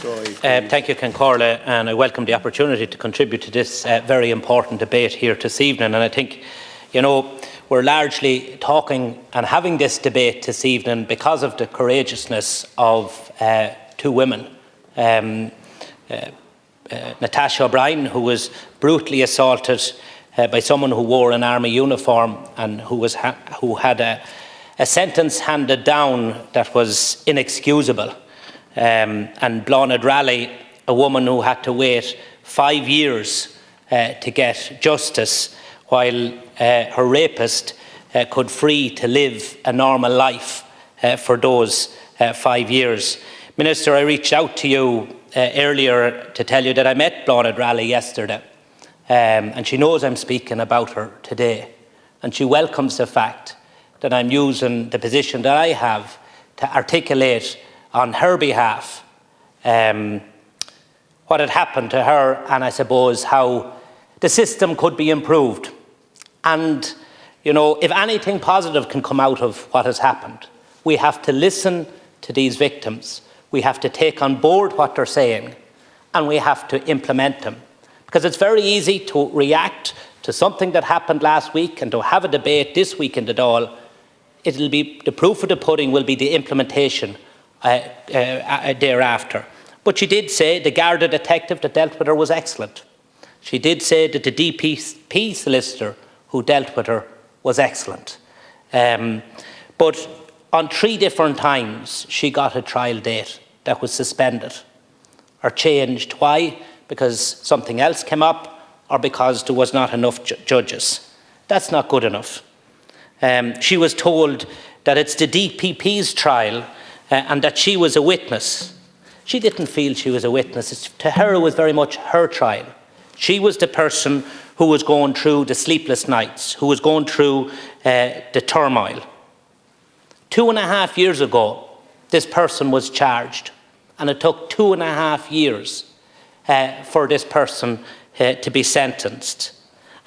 Thank you, Concorla, and I welcome the opportunity to contribute to this very important debate here this evening. And I think, we're largely talking and having this debate this evening because of the courageousness of two women. Natasha O'Brien, who was brutally assaulted by someone who wore an army uniform and who had a sentence handed down that was inexcusable. And Bláthnaid Raleigh, a woman who had to wait 5 years to get justice, while her rapist could free to live a normal life for those 5 years. Minister, I reached out to you earlier to tell you that I met Bláthnaid Raleigh yesterday, and she knows I'm speaking about her today, and she welcomes the fact that I'm using the position that I have to articulate on her behalf what had happened to her, and I suppose how the system could be improved. And, if anything positive can come out of what has happened, we have to listen to these victims. We have to take on board what they're saying, and we have to implement them. Because it's very easy to react to something that happened last week and to have a debate this week in the Dáil. It'll be the proof of the pudding will be the implementation thereafter. But she did say the Garda detective that dealt with her was excellent. She did say that the DPP solicitor who dealt with her was excellent. But on 3 different times, she got a trial date that was suspended or changed. Why? Because something else came up or because there was not enough judges. That's not good enough. She was told that it's the DPP's trial and that she was a witness. She didn't feel she was a witness. To her, it was very much her trial. She was the person who was going through the sleepless nights, who was going through the turmoil. 2.5 years ago, this person was charged, and it took 2.5 years for this person to be sentenced.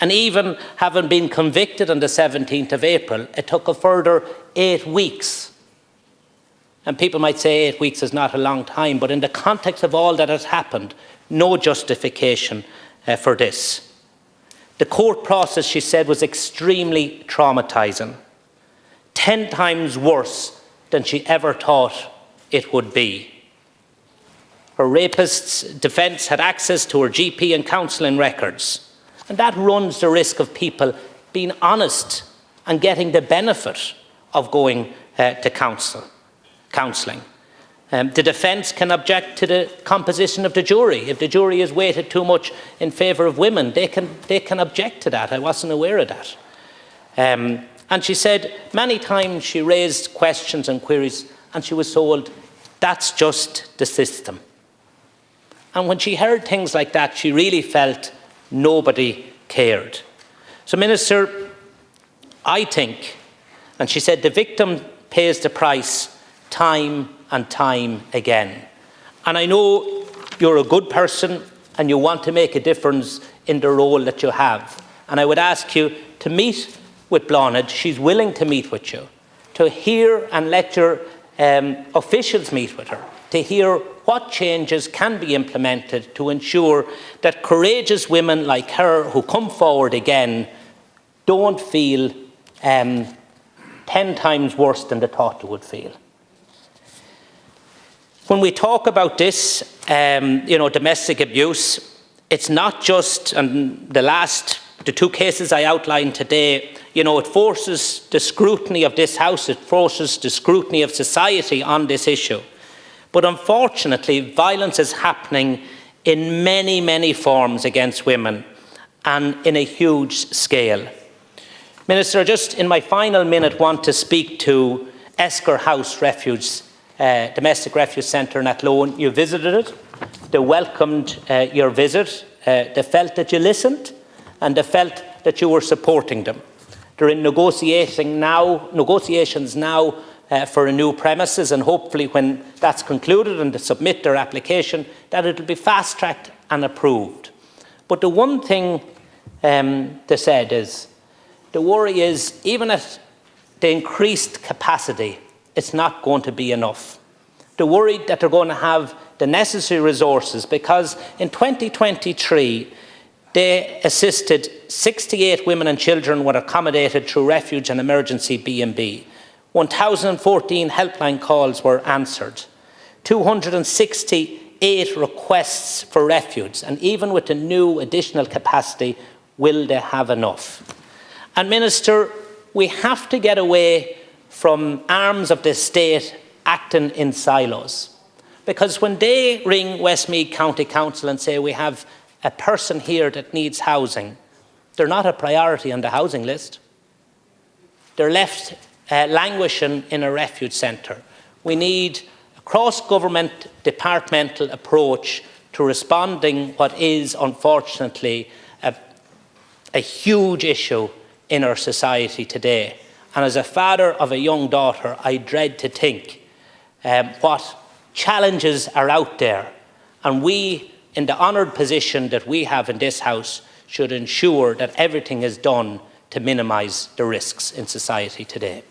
And even having been convicted on the 17th of April, it took a further 8 weeks. And people might say 8 weeks is not a long time, but in the context of all that has happened, no justification for this. The court process, she said, was extremely traumatising, 10 times worse than she ever thought it would be. Her rapist's defence had access to her GP and counselling records, and that runs the risk of people being honest and getting the benefit of going to counselling. The defence can object to the composition of the jury. If the jury is weighted too much in favour of women, they can object to that. I wasn't aware of that. And she said many times she raised questions and queries and she was told, that's just the system. And when she heard things like that, she really felt nobody cared. So, Minister, I think, and she said the victim pays the price time and time again. And I know you're a good person and you want to make a difference in the role that you have. And I would ask you to meet with Bláthnaid. She's willing to meet with you, to hear and let your officials meet with her, to hear what changes can be implemented to ensure that courageous women like her who come forward again don't feel 10 times worse than they thought they would feel. When we talk about this, domestic abuse, it's not just, and the 2 cases I outlined today, it forces the scrutiny of this House, it forces the scrutiny of society on this issue. But unfortunately, violence is happening in many, many forms against women and in a huge scale. Minister, just in my final minute, want to speak to Esker House Refuge, Domestic Refuge Centre in Athlone. You visited it. They welcomed your visit. They felt that you listened and they felt that you were supporting them. They're in negotiations now for a new premises, and hopefully when that's concluded and they submit their application, that it'll be fast-tracked and approved. But the one thing they said is, the worry is, even at the increased capacity, it's not going to be enough. They're worried that they're going to have the necessary resources, because in 2023 they assisted 68 women and children were accommodated through refuge and emergency B&B. 1,014 helpline calls were answered. 268 requests for refuge, and even with the new additional capacity, will they have enough? And Minister, we have to get away from arms of the state acting in silos. Because when they ring Westmeath County Council and say we have a person here that needs housing, they're not a priority on the housing list. They're left languishing in a refuge centre. We need a cross-government departmental approach to responding what is, unfortunately, a huge issue in our society today. And as a father of a young daughter, I dread to think what challenges are out there. And we, in the honoured position that we have in this House, should ensure that everything is done to minimise the risks in society today.